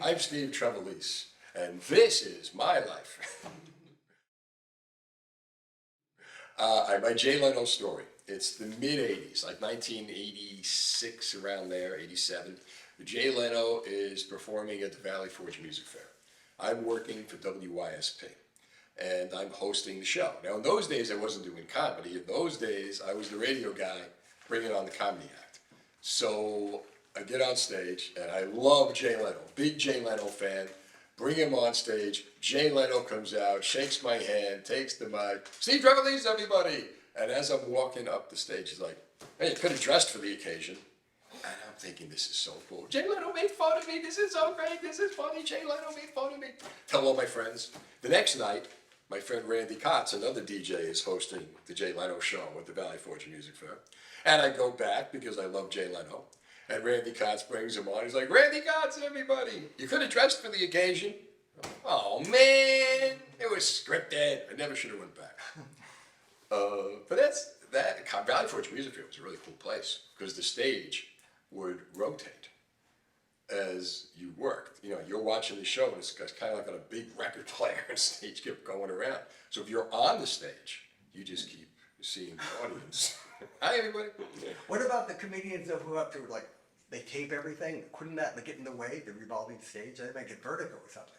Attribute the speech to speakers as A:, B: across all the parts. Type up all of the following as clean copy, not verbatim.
A: I'm Steve Trevelise, and this is my life. My Jay Leno story. It's the mid-'80s, like 1986, around there, 87. Jay Leno is performing at the Valley Forge Music Fair. I'm working for WYSP, and I'm hosting the show. Now, in those days, I wasn't doing comedy. In those days, I was the radio guy bringing on the comedy act. So I get on stage, and I love Jay Leno, big Jay Leno fan. Bring him on stage. Jay Leno comes out, shakes my hand, takes the mic. Steve Trevelise, everybody! And as I'm walking up the stage, he's like, hey, you could have dressed for the occasion. And I'm thinking, this is so cool. Jay Leno made fun of me. This is so great. This is funny. Jay Leno made fun of me. Tell all my friends. The next night, my friend Randy Kotz, another DJ, is hosting the Jay Leno show at the Valley Forge Music Fair. And I go back because I love Jay Leno. And Randy Kotz brings him on. He's like, Randy Kotz, everybody. You could have dressed for the occasion. Oh, man. It was scripted. I never should have went back. But that Valley Forge Music Fair was a really cool place because the stage would rotate as you worked. You know, you're watching the show and it's kind of like on a big record player and the stage kept going around. So if you're on the stage, you just keep seeing the audience. Hi, everybody.
B: What about the comedians who have to, like, they tape everything? Couldn't that get in the way, the revolving stage? They make it vertigo or something.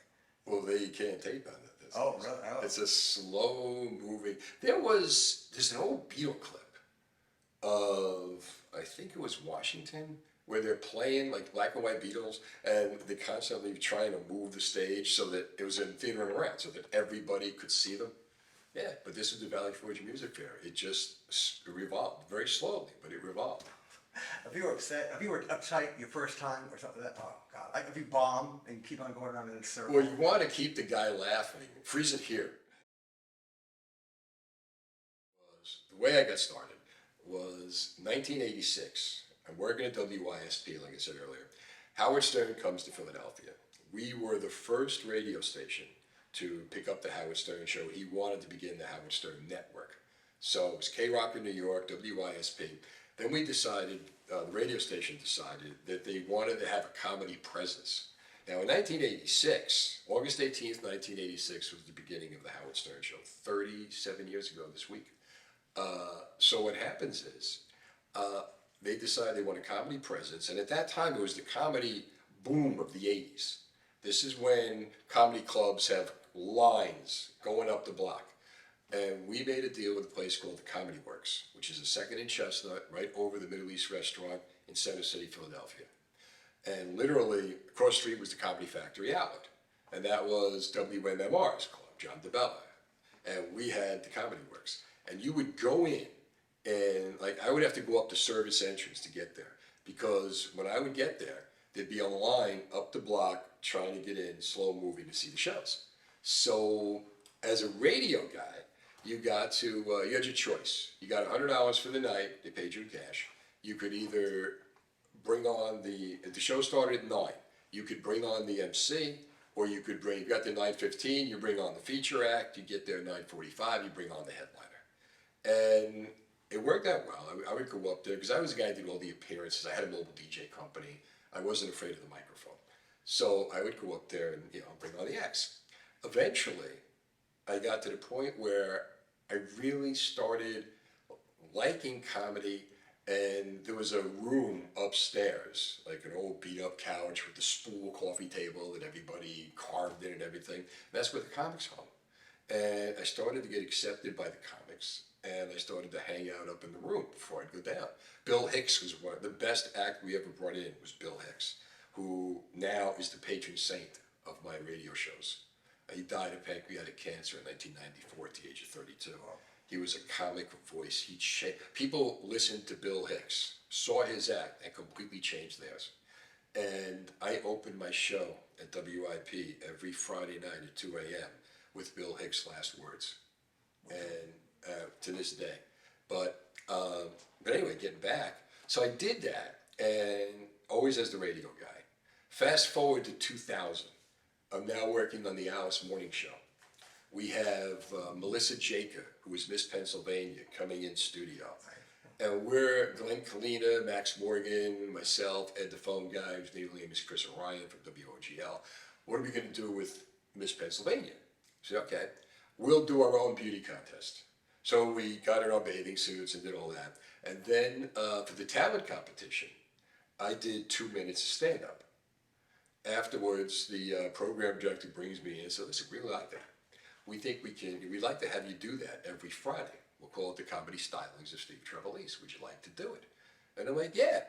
A: Well, they can't tape on it.
B: Oh, really? Oh.
A: It's a slow moving. There's an old Beatle clip of, I think it was Washington, where they're playing like black and white Beatles, and they're constantly trying to move the stage so that it was in theater and around, so that everybody could see them. Yeah, but this is the Valley Forge Music Fair. It just revolved very slowly, but it revolved.
B: If you were upset, if you were uptight your first time or something, oh God, like if you bomb and keep on going around in a circle.
A: Well, you want to keep the guy laughing. Freeze it here. The way I got started was 1986. I'm working at WYSP, like I said earlier. Howard Stern comes to Philadelphia. We were the first radio station to pick up the Howard Stern show. He wanted to begin the Howard Stern network. So it was K-Rock in New York, WYSP. Then we decided, the radio station decided that they wanted to have a comedy presence. Now in 1986, August 18th, 1986 was the beginning of the Howard Stern show, 37 years ago this week. So what happens is, they decided they want a comedy presence, and at that time it was the comedy boom of the 80s. This is when comedy clubs have lines going up the block. And we made a deal with a place called the Comedy Works, which is a second in Chestnut, right over the Middle East restaurant in Center City, Philadelphia. And literally, across the street was the Comedy Factory outlet. And that was WMMR's club, John DeBella. And we had the Comedy Works. And you would go in, and like I would have to go up the service entrance to get there. Because when I would get there, there'd be a line up the block trying to get in, slow moving to see the shows. So as a radio guy, you had your choice. You got $100 for the night, they paid you in cash. You could either bring on if the show started at 9, you could bring on the MC, or you got there 9:15, you bring on the feature act, you get there 9:45, you bring on the headliner. And it worked out well. I would go up there, because I was the guy who did all the appearances. I had a mobile DJ company. I wasn't afraid of the microphone. So I would go up there and, bring on the acts. Eventually, I got to the point where I really started liking comedy, and there was a room upstairs, like an old beat-up couch with the spool coffee table that everybody carved in and everything. That's where the comics hung. And I started to get accepted by the comics, and I started to hang out up in the room before I'd go down. Bill Hicks was the best act we ever brought in was Bill Hicks, who now is the patron saint of my radio shows. He died of pancreatic cancer in 1994 at the age of 32. He was a comic voice. People listened to Bill Hicks, saw his act, and completely changed theirs. And I opened my show at WIP every Friday night at 2 a.m. with Bill Hicks' last words, and to this day. But anyway, getting back. So I did that, and always as the radio guy. Fast forward to 2000. I'm now working on the Alice Morning Show. We have Melissa Jacob, who is Miss Pennsylvania, coming in studio. And we're Glenn Kalina, Max Morgan, myself, Ed the phone guy, whose name is Chris Orion from WOGL. What are we going to do with Miss Pennsylvania? I said, okay, we'll do our own beauty contest. So we got in our bathing suits and did all that. And then for the talent competition, I did 2 minutes of stand-up. Afterwards, the program director brings me in and said, listen, we really like that. We'd like to have you do that every Friday. We'll call it the Comedy Stylings of Steve Trevelise. Would you like to do it? And I'm like, yeah.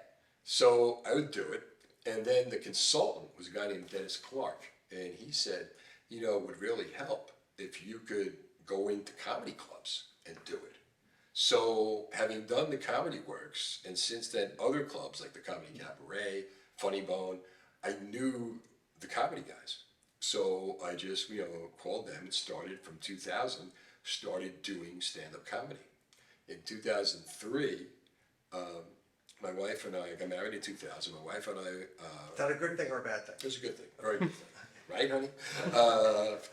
A: So I would do it. And then the consultant was a guy named Dennis Clark. And he said, you know, it would really help if you could go into comedy clubs and do it. So having done the Comedy Works, and since then other clubs like the Comedy Cabaret, Funny Bone, I knew the comedy guys. So I just, called them and started from 2000, started doing stand-up comedy. In 2003, my wife and I got married in 2000. My wife and I...
B: Is that a good thing or a bad thing?
A: It was a good thing, very good thing. Right, honey?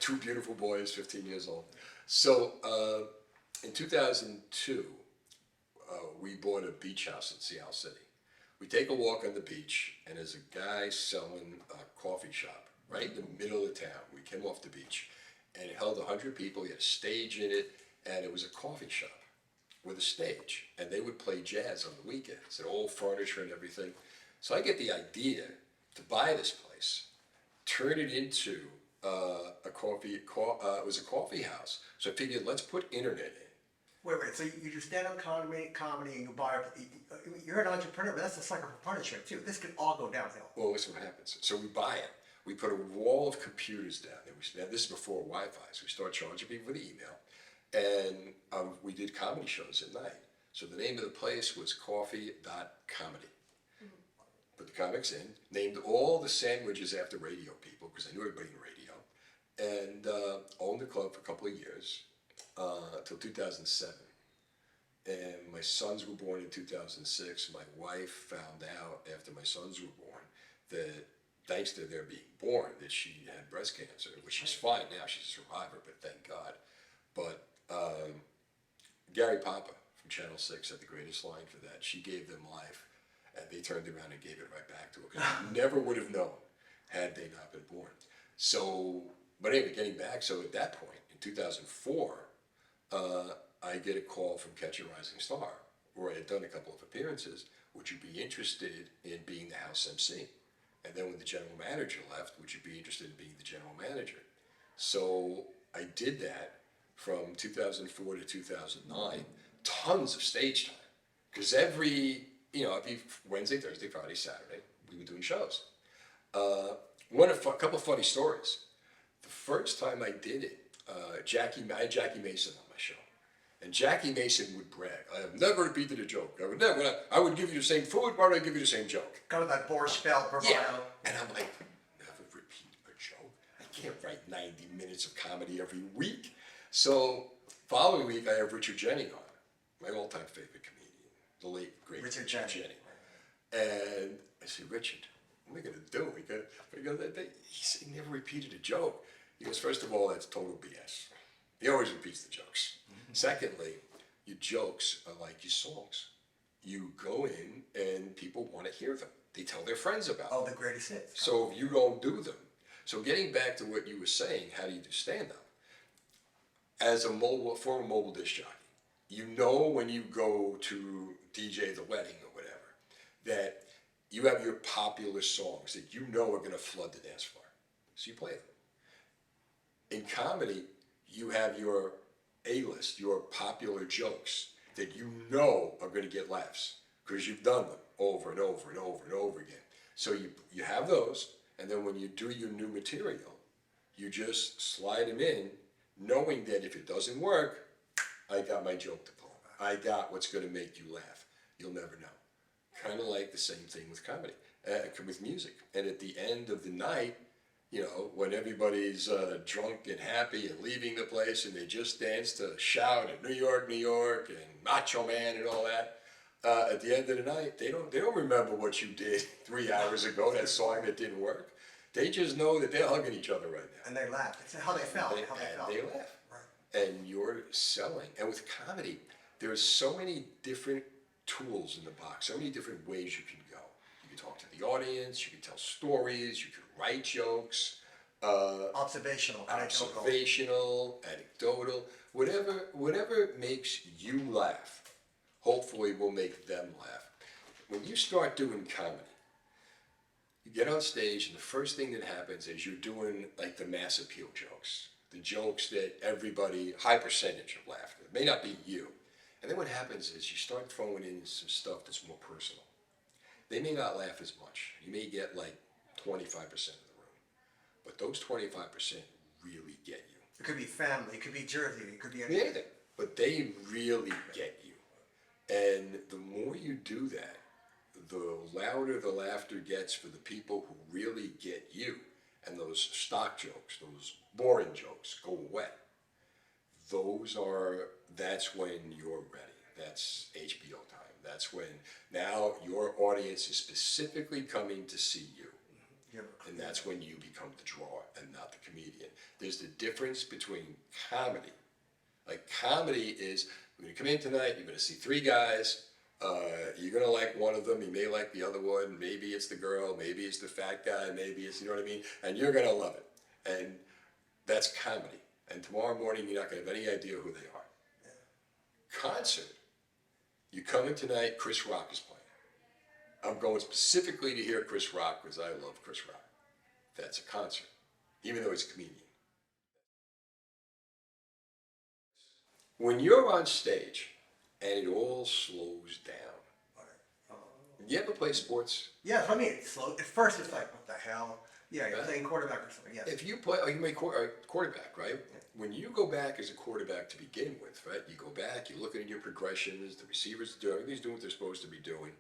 A: 2 beautiful boys, 15 years old. So in 2002, we bought a beach house in Seattle City. We take a walk on the beach, and there's a guy selling a coffee shop right in the middle of town. We came off the beach, and it held 100 people. He had a stage in it, and it was a coffee shop with a stage, and they would play jazz on the weekends, and all furniture and everything. So I get the idea to buy this place, turn it into it was a coffee house. So I figured, let's put internet in.
B: Wait, so you do stand-up comedy and you buy, you're an entrepreneur, but that's a sucker for punishment too. This could all go downhill.
A: Well, listen what happens. So we buy it. We put a wall of computers down there. This is before Wi-Fi, so we start charging people with email. And we did comedy shows at night. So the name of the place was coffee.comedy. Put the comics in, named all the sandwiches after radio people, because I knew everybody in radio, and owned the club for a couple of years, until 2007. And my sons were born in 2006. My wife found out after my sons were born that thanks to their being born, that she had breast cancer, which she's fine now, she's a survivor, but thank God. But Gary Papa from Channel 6 had the greatest line for that. She gave them life, and they turned around and gave it right back to her. Because they never would have known had they not been born. So, but anyway, getting back, so at that point, in 2004, I get a call from Catch a Rising Star, where I had done a couple of appearances. Would you be interested in being the house MC? And then when the general manager left, would you be interested in being the general manager? So I did that from 2004 to 2009, tons of stage time. Because every Wednesday, Thursday, Friday, Saturday, we were doing shows. A couple of funny stories. The first time I did it, I had Jackie Mason on my show. And Jackie Mason would brag, I have never repeated a joke. I would give you the same food, but I'd give you the same joke.
B: Kind of that Borscht Bell bravado.
A: Yeah. And I'm like, never repeat a joke. I can't write 90 minutes of comedy every week. So following week, I have Richard Jennings on, my all-time favorite comedian, the late, great Richard Jennings. And I say, Richard, what are we going to do? He said, he never repeated a joke. He goes, first of all, that's total BS. He always repeats the jokes. Secondly, your jokes are like your songs. You go in and people want to hear them. They tell their friends about them.
B: Oh, the greatest hits.
A: So if you don't do them. So getting back to what you were saying, how do you do stand-up? As a former mobile disc jockey, you know when you go to DJ the wedding or whatever, that you have your popular songs that you know are going to flood the dance floor. So you play them. In comedy, you have your A-list, your popular jokes that you know are going to get laughs because you've done them over and over and over and over again. So you have those, and then when you do your new material, you just slide them in, knowing that if it doesn't work, I got my joke to pull. I got what's going to make you laugh. You'll never know. Kind of like the same thing with comedy, with music. And at the end of the night, when everybody's drunk and happy and leaving the place and they just dance to Shout and New York, New York and Macho Man and all that, at the end of the night, they don't remember what you did 3 hours ago, that song that didn't work. They just know that they're hugging each other right now.
B: And they laugh. It's how they felt.
A: They laugh.
B: Right.
A: And you're selling. And with comedy, there's so many different tools in the box, so many different ways you can go. You can talk to the audience, you can tell stories, you can write jokes,
B: Observational, anecdotal.
A: observational, anecdotal, whatever makes you laugh, hopefully will make them laugh. When you start doing comedy, you get on stage and the first thing that happens is you're doing like the mass appeal jokes, the jokes that everybody, high percentage of laughter, it may not be you. And then what happens is you start throwing in some stuff that's more personal. They may not laugh as much. You may get like 25% of the room, but those 25% really get you.
B: It could be family, it could be Jersey, it could be anything.
A: Anything, but they really get you. And the more you do that, the louder the laughter gets for the people who really get you. And those stock jokes, those boring jokes go away. That's when you're ready. That's HBO time. That's when now your audience is specifically coming to see you. And that's when you become the draw and not the comedian. There's the difference between comedy. Like comedy is, we're gonna come in tonight, you're gonna see three guys, you're gonna like one of them, you may like the other one, maybe it's the girl, maybe it's the fat guy, maybe it's, you know what I mean? And you're gonna love it. And that's comedy. And tomorrow morning, you're not gonna have any idea who they are. Concert, you come in tonight, Chris Rock is playing. I'm going specifically to hear Chris Rock because I love Chris Rock. That's a concert, even though he's a comedian. When you're on stage and it all slows down, you ever play sports?
B: Yeah, I mean, it's slow. At first, it's like, what the hell? Yeah, you're playing quarterback or something, yes.
A: If you play, you make quarterback, right? When you go back as a quarterback to begin with, right? You go back, you're looking at your progressions, the receivers do everything's doing what they're supposed to be doing.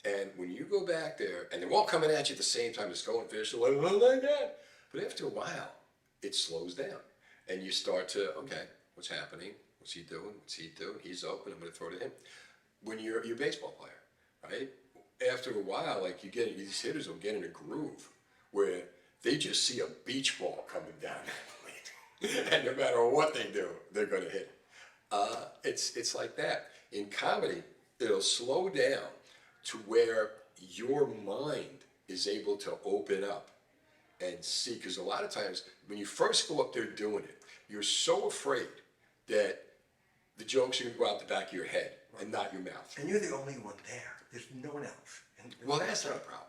A: And when you go back there, and they're all coming at you at the same time, it's going fish, like that. But after a while, it slows down. And you start to, okay, what's happening? What's he doing? What's he doing? He's open, I'm going to throw to him. When you're a baseball player, right? After a while, like these hitters will get in a groove where they just see a beach ball coming down. And no matter what they do, they're going to hit it. It's like that. In comedy, it'll slow down to where your mind is able to open up and see. Because a lot of times, when you first go up there doing it, you're so afraid that the jokes are going to go out the back of your head and not your mouth.
B: And you're the only one there. There's no one else.
A: Well, that's not a problem.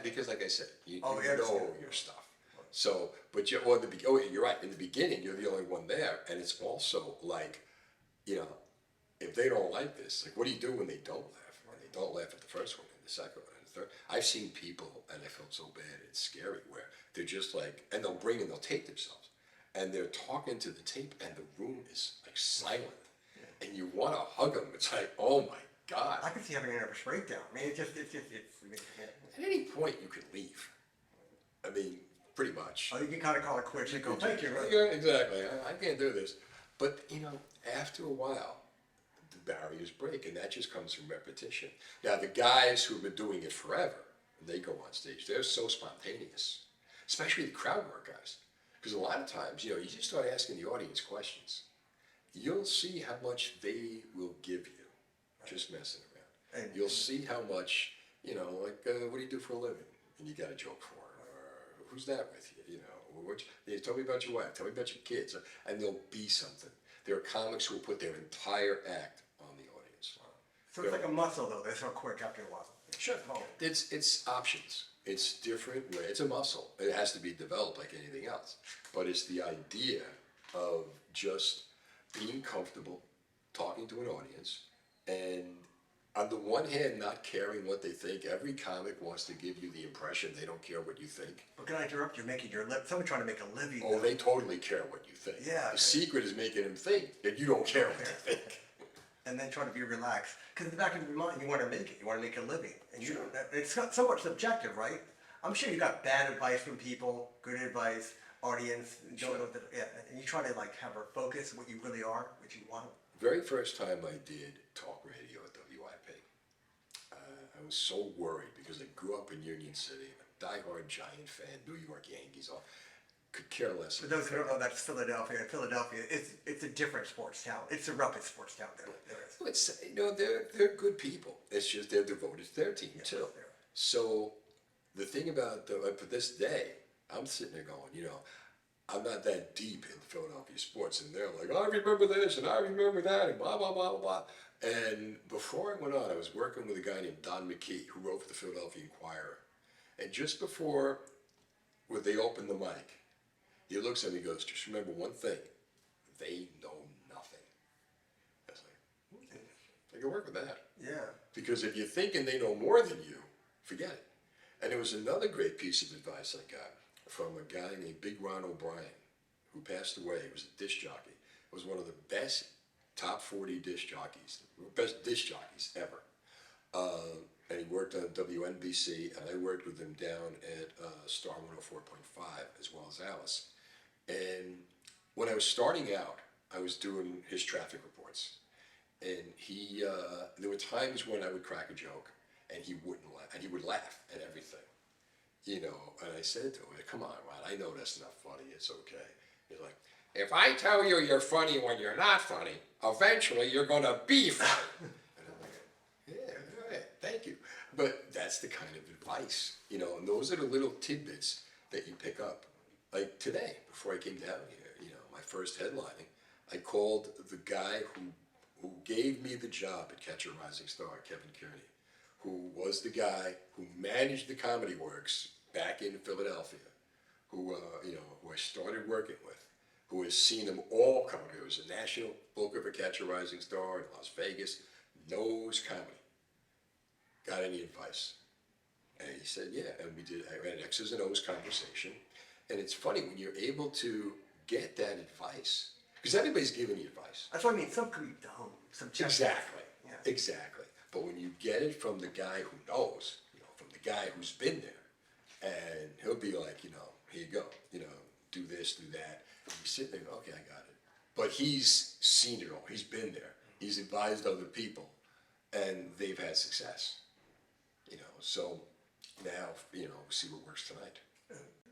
A: Because, like I said, you know your stuff. So, but you're right. In the beginning, you're the only one there, and it's also like, if they don't like this, like, what do you do when they don't laugh? When they don't laugh at the first one, and the second one, and the third. I've seen people, and I felt so bad. It's scary where they're just like, and they'll tape themselves, and they're talking to the tape, and the room is like silent, and you want to hug them. It's like, oh my God.
B: I could see having a nervous breakdown. I mean, it's
A: At any point, you could leave. I mean, pretty much.
B: Oh, you can kind of call it quits and go, thank you. Right?
A: Yeah, exactly. I can't do this. But, after a while, the barriers break, and that just comes from repetition. Now, the guys who have been doing it forever, they go on stage, they're so spontaneous, especially the crowd work guys. Because a lot of times, you just start asking the audience questions. You'll see how much they will give you just messing around. You'll see how much, what do you do for a living? And you got a joke for her. Or who's that with you? Tell me about your wife. Tell me about your kids. And there'll be something. There are comics who will put their entire act on the audience.
B: So it's like a muscle, though. They're so quick after a while.
A: Sure. It's options. It's different. It's a muscle. It has to be developed like anything else. But it's the idea of just being comfortable, talking to an audience, and on the one hand, not caring what they think. Every comic wants to give you the impression they don't care what you think.
B: But can I interrupt? You're making someone trying to make a living.
A: Oh, they totally care what you think.
B: Yeah.
A: The secret is making them think that you don't care what they think.
B: And then try to be relaxed. Because in the back of your mind, you want to make it. You want to make a living. And it's not somewhat subjective, right? I'm sure you got bad advice from people, good advice, audience, and you try to have her focus what you really are, what you want.
A: Very first time I did talk radio at WIP, I was so worried because I grew up in Union City, I'm a diehard Giant fan, New York Yankees. could care less.
B: For those who don't know, that's Philadelphia. And Philadelphia, it's a different sports town. It's a rugged sports town. There is.
A: Well, it's, they're good people. It's just they're devoted to their team too.
B: they are.
A: So the thing about for this day, I'm sitting there going, I'm not that deep in Philadelphia sports, and they're like, I remember this and I remember that and blah blah blah blah blah. And before I went on, I was working with a guy named Don McKee who wrote for the Philadelphia Inquirer. And just before they opened the mic, he looks at me and goes, just remember one thing, they know nothing. I was like, I can work with that.
B: Yeah.
A: Because if you're thinking they know more than you, forget it. And there was another great piece of advice I got from a guy named Big Ron O'Brien, who passed away. He was a disc jockey. He was one of the best top 40 disc jockeys, best disc jockeys ever. And he worked on WNBC, and I worked with him down at Star 104.5 as well as Alice. And when I was starting out, I was doing his traffic reports. And there were times when I would crack a joke, and he wouldn't laugh, and he would laugh at everything. And I said to him, come on, Ron, I know that's not funny, it's okay. He's like, if I tell you you're funny when you're not funny, eventually you're gonna be funny. And I'm like, yeah, all right, thank you. But that's the kind of advice, and those are the little tidbits that you pick up. Like today, before I came down here, my first headlining, I called the guy who gave me the job at Catch a Rising Star, Kevin Kearney, who was the guy who managed the Comedy Works back in Philadelphia, who I started working with, who has seen them all come. He was a national booker for Catch a Rising Star in Las Vegas, knows comedy. Got any advice? And he said, yeah. And I had an X's and O's conversation. And it's funny when you're able to get that advice, because everybody's giving you advice.
B: That's what I mean. Some could be dumb, subjective.
A: Exactly.
B: Yeah.
A: Exactly. But when you get it from the guy who knows, from the guy who's been there, and he'll be like, here you go, do this, do that. And you sit there and go, okay, I got it. But he's seen it all. He's been there. He's advised other people, and they've had success. So now, we'll see what works tonight.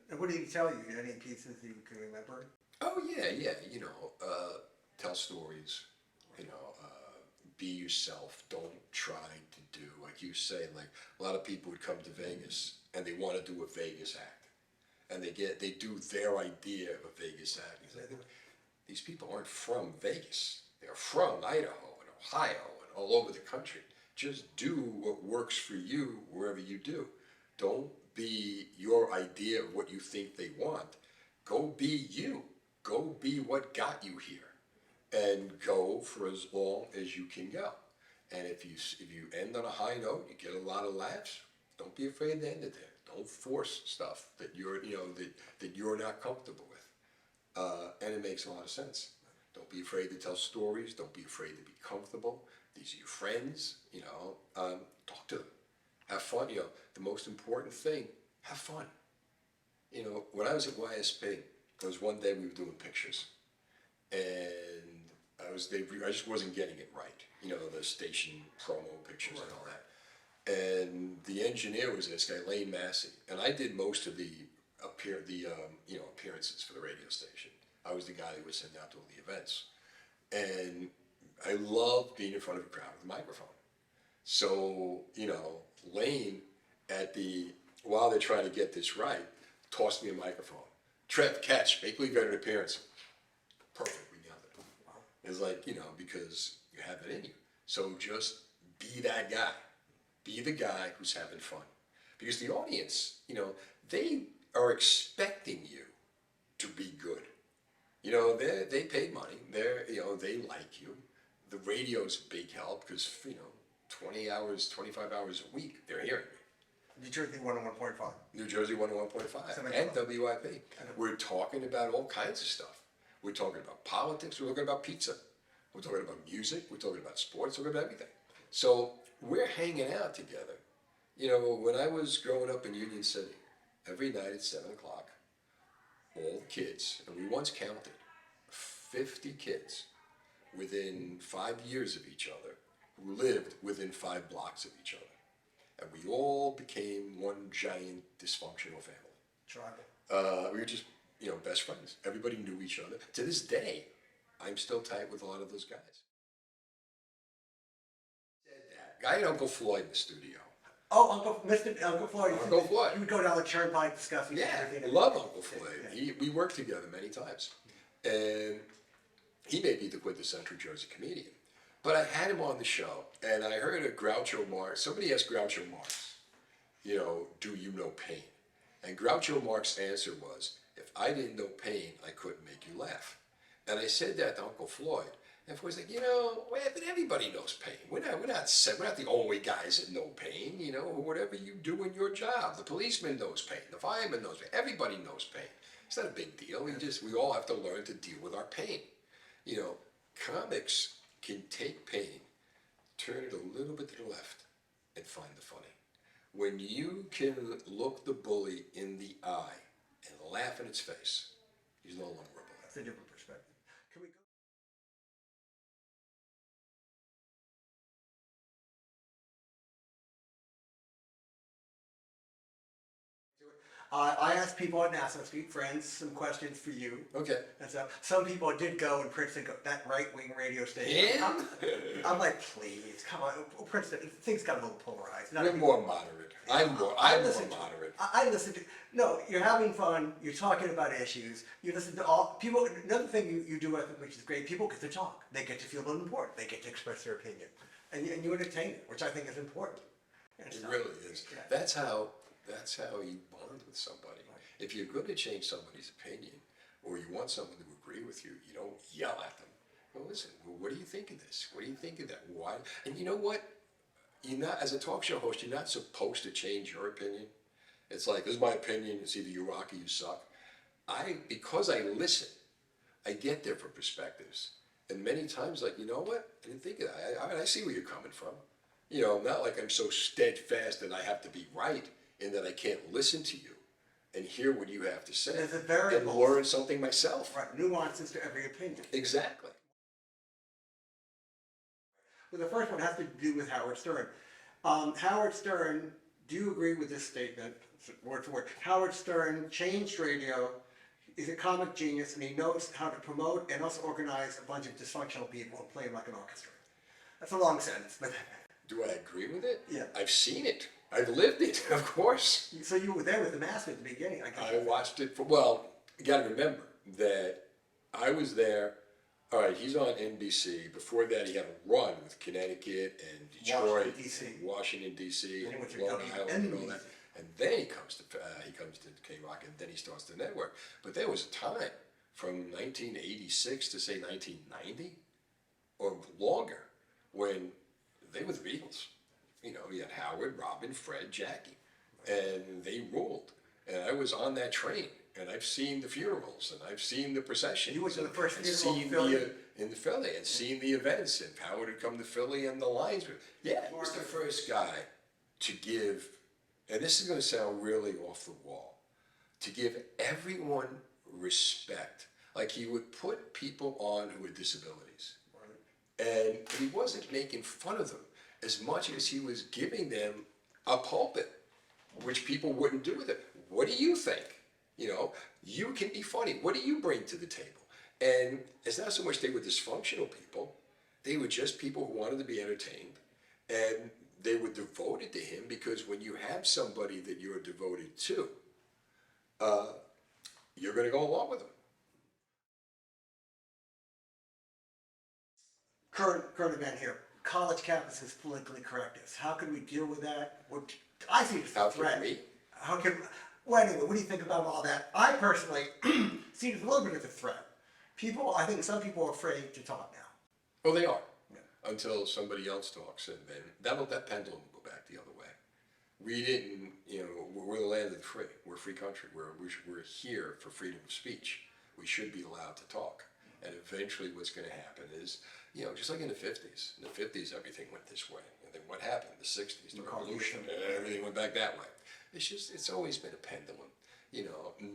B: And what did he tell you? Any pieces you can remember?
A: Oh, yeah. Tell stories, be yourself. Don't try to do, like you say, like a lot of people would come to Vegas and they want to do a Vegas act. And they do their idea of a Vegas act. These people aren't from Vegas. They're from Idaho and Ohio and all over the country. Just do what works for you wherever you do. Don't be your idea of what you think they want. Go be you. Go be what got you here. And go for as long as you can go. And if you end on a high note, you get a lot of laughs, don't be afraid to end it there. Don't force stuff that you're not comfortable with. And it makes a lot of sense. Don't be afraid to tell stories. Don't be afraid to be comfortable. These are your friends, talk to them. Have fun, the most important thing, have fun. When I was at YSP, there was one day we were doing pictures. And I just wasn't getting it right. The station promo pictures and all that. And the engineer was this guy, Lane Massey. And I did most of the appearances for the radio station. I was the guy that would send out to all the events. And I love being in front of a crowd with a microphone. So, Lane, while they're trying to get this right, tossed me a microphone. Trev, catch, make believe you had an appearance. Perfect, we nailed it. Wow. It's like, because you have it in you. So just be that guy. Be the guy who's having fun. Because the audience, they are expecting you to be good. They paid money. They like you. The radio's a big help because, 20 hours, 25 hours a week, they're hearing me.
B: New Jersey 101.5.
A: New Jersey 101.5 and WIP. We're talking about all kinds of stuff. We're talking about politics. We're talking about pizza. We're talking about music. We're talking about sports. We're talking about everything. So we're hanging out together. When I was growing up in Union City, every night at 7 o'clock, all the kids, and we once counted 50 kids within 5 years of each other who lived within 5 blocks of each other. And we all became one giant dysfunctional family.
B: Tribal.
A: We were just best friends. Everybody knew each other. To this day, I'm still tight with a lot of those guys. I had Uncle Floyd in the studio.
B: Oh, Uncle Floyd.
A: Uncle Floyd.
B: You would go down the turnpike discussing
A: Yeah,
B: everything.
A: love Uncle Floyd. We worked together many times. And he may be the quintessential Jersey comedian. But I had him on the show, and I heard a Groucho Marx. Somebody asked Groucho Marx, do you know pain? And Groucho Marx's answer was, if I didn't know pain, I couldn't make you laugh. And I said that to Uncle Floyd. And Floyd's like, but everybody knows pain. We're not the only guys that know pain. Whatever you do in your job, the policeman knows pain, the fireman knows pain. Everybody knows pain. It's not a big deal. We all have to learn to deal with our pain. Comics can take pain, turn it a little bit to the left, and find the funny. When you can look the bully in the eye and laugh in its face, he's no longer a bully.
B: That's a different perspective. Can we go? I asked people on Nassau Street, friends, some questions for you.
A: Okay.
B: And so some people did go, and Princeton, that right-wing radio station.
A: Yeah.
B: I'm like, please, come on, Princeton. Things got a little polarized.
A: We're more moderate. I'm more moderate.
B: I listen to. No, you're having fun. You're talking about issues. You listen to all people. Another thing you do, I think, which is great. People get to talk. They get to feel important. They get to express their opinion, and you entertain it, which I think is important.
A: It really is. Yeah. That's how you bond with somebody. If you're going to change somebody's opinion, or you want someone to agree with you, you don't yell at them. Well, listen. Well, what do you think of this? What do you think of that? Why? And you know what? You're not, as a talk show host, you're not supposed to change your opinion. It's like, this is my opinion. It's either you rock or you suck. Because I listen, I get different perspectives. And many times, like, you know what? I didn't think of that. I see where you're coming from. Not like I'm so steadfast that I have to be right and that I can't listen to you and hear what you have to say.
B: There's a variable.
A: And learn something myself.
B: Right, nuances to every opinion.
A: Exactly.
B: Well, the first one has to do with Howard Stern. Howard Stern, do you agree with this statement, word for word? Howard Stern changed radio, he's a comic genius, and he knows how to promote and also organize a bunch of dysfunctional people and play them like an orchestra. That's a long sentence, but...
A: Do I agree with it?
B: Yeah.
A: I've seen it. I've lived it, of course.
B: So you were there with the mask at the beginning, I guess.
A: I watched it you got to remember that I was there. All right, he's on NBC. Before that, he had a run with Connecticut and Detroit, Washington D.C., and Long Island, and all that. And then he comes to K-Rock, and then he starts the network. But there was a time from 1986 to say 1990 or longer when they were the Beatles. You had Howard, Robin, Fred, Jackie, and they ruled. And I was on that train. And I've seen the funerals, and I've seen the processions.
B: You went to the first funeral in Philly?
A: In Philly, and seen the events, and Howard had come to Philly, and the lines were... Yeah, he was the first guy to give, and this is going to sound really off the wall, to give everyone respect. Like, he would put people on who had disabilities. Right. And he wasn't making fun of them as much as he was giving them a pulpit, which people wouldn't do with it. What do you think? You can be funny. What do you bring to the table? And it's not so much they were dysfunctional people. They were just people who wanted to be entertained. And they were devoted to him because when you have somebody that you're devoted to, you're going to go along with them.
B: Current event here. College campuses politically correctness. How can we deal with that? I see it as a threat. Well, anyway, what do you think about all that? I personally see it as a little bit of a threat. I think some people are afraid to talk now.
A: Well, they are. Yeah. Until somebody else talks, and then that pendulum will go back the other way. We didn't, we're the land of the free. We're a free country. We're here for freedom of speech. We should be allowed to talk. And eventually what's going to happen is, just like in the 50s. In the 50s, everything went this way. And then what happened? In the 60s, the revolution, everything went back that way. It's always been a pendulum.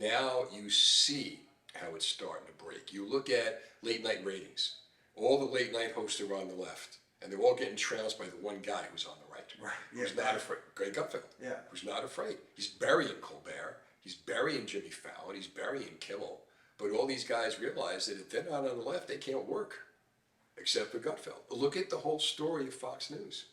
A: Now you see how it's starting to break. You look at late night ratings. All the late night hosts are on the left, and they're all getting trounced by the one guy who's on the right.
B: Right.
A: Who's not afraid. Greg Gutfeld.
B: Yeah.
A: Who's not afraid. He's burying Colbert. He's burying Jimmy Fallon, he's burying Kimmel, but all these guys realize that if they're not on the left, they can't work, except for Gutfeld. Look at the whole story of Fox News,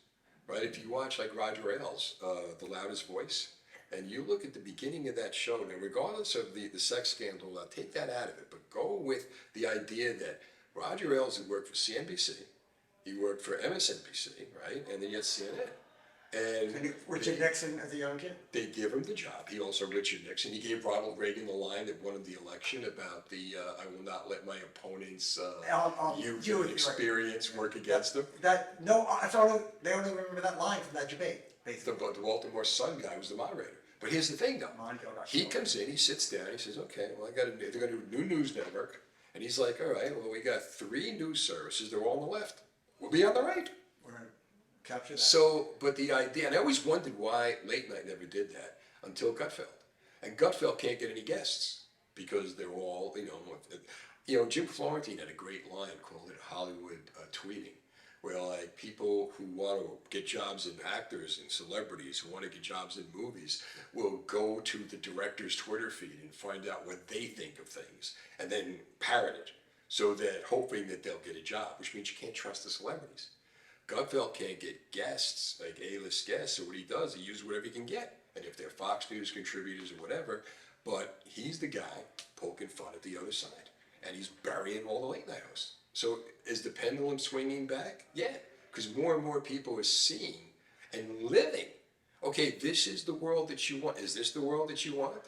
A: right? If you watch like Roger Ailes, The Loudest Voice, and you look at the beginning of that show, now regardless of the sex scandal, take that out of it, but go with the idea that Roger Ailes had worked for CNBC, he worked for MSNBC, right? And then you had CNN. And
B: Richard Nixon as a young kid?
A: They give him the job. He also, Richard Nixon, he gave Ronald Reagan the line that won him the election about the, I will not let my opponent's youth and experience work against him.
B: They only remember that line from that debate, basically.
A: The Baltimore Sun guy was the moderator. But here's the thing though. He comes in, he sits down, he says, okay, well they're going to do a new news network. And he's like, all right, well we got 3 news services, they're all on the left. We'll be on the right.
B: We're going to capture that.
A: So, but the idea, and I always wondered why Late Night never did that until Gutfeld. And Gutfeld can't get any guests because they're all, Jim Florentine had a great line called it Hollywood tweeting, where like people who want to get jobs in actors and celebrities who want to get jobs in movies will go to the director's Twitter feed and find out what they think of things and then parrot it so that hoping that they'll get a job, which means you can't trust the celebrities. Gutfeld can't get guests, like A-list guests, so what he does, he uses whatever he can get. And if they're Fox News contributors or whatever, but he's the guy poking fun at the other side. And he's burying all the late night hosts. So is the pendulum swinging back? Yeah, because more and more people are seeing and living. Okay, this is the world that you want. Is this the world that you want?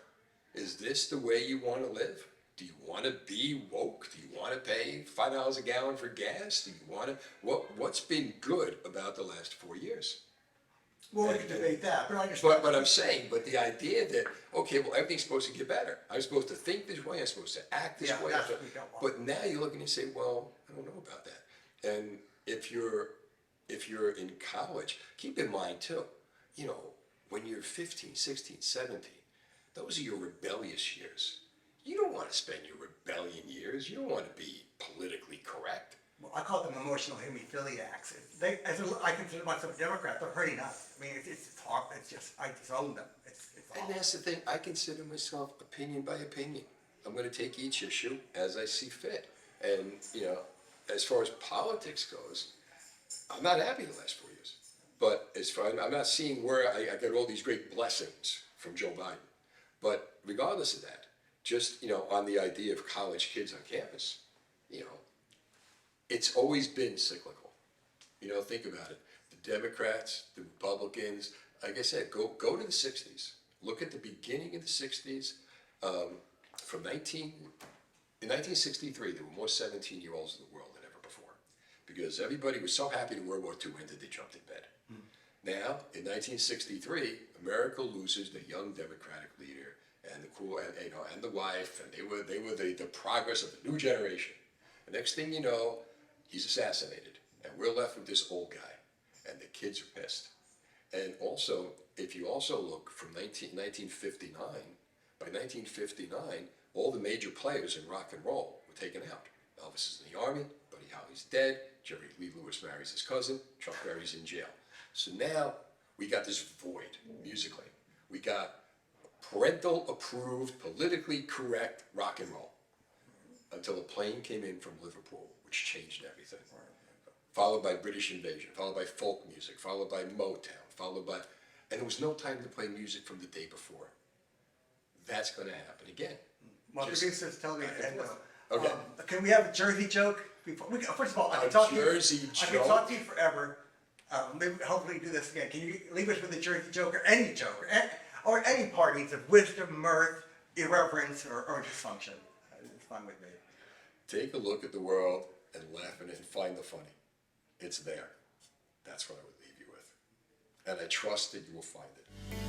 A: Is this the way you want to live? Do you want to be woke? Do you want to pay $5 a gallon for gas? Do you want to, what's been good about the last 4 years?
B: Well, we can debate that, but I understand.
A: But I'm saying, but the idea that, okay, well, everything's supposed to get better. I'm supposed to think this way, I'm supposed to act this way.
B: That's what we don't want.
A: But now you're looking and say, well, I don't know about that. And if you're in college, keep in mind too, when you're 15, 16, 17, those are your rebellious years. You don't want to spend your rebellion years. You don't want to be politically correct.
B: Well, I call them emotional hemophiliacs. I consider myself a Democrat. They're hurting us. I mean, it's talk. I disown them. It's
A: And that's the thing. I consider myself opinion by opinion. I'm going to take each issue as I see fit. And as far as politics goes, I'm not happy the last 4 years. But as far I'm not seeing where I got all these great blessings from Joe Biden. But regardless of that, just on the idea of college kids on campus, it's always been cyclical. Think about it. The Democrats, the Republicans, like I said, go to the 60s. Look at the beginning of the 60s. In 1963, there were more 17-year-olds in the world than ever before. Because everybody was so happy that World War II ended, they jumped in bed. Now, in 1963, America loses the young Democratic leader and the wife, and they were the progress of the new generation. The next thing you know, he's assassinated, and we're left with this old guy, and the kids are pissed. And also, if you also look from 1959, by 1959, all the major players in rock and roll were taken out. Elvis is in the army, Buddy Holly's dead, Jerry Lee Lewis marries his cousin, Chuck Berry's in jail. So now we got this void musically. We got parental approved, politically correct rock and roll until a plane came in from Liverpool, which changed everything. Followed by British invasion, followed by folk music, followed by Motown, and there was no time to play music from the day before. That's going to happen again.
B: My producers tell me,
A: okay.
B: Can we have a Jersey joke? First of all, I can talk to you forever. Maybe hopefully do this again. Can you leave us with a Jersey joke or any joke or any parties of wisdom, mirth, irreverence, or dysfunction? It's fine with me.
A: Take a look at the world and laugh at it and find the funny. It's there. That's what I would leave you with. And I trust that you will find it.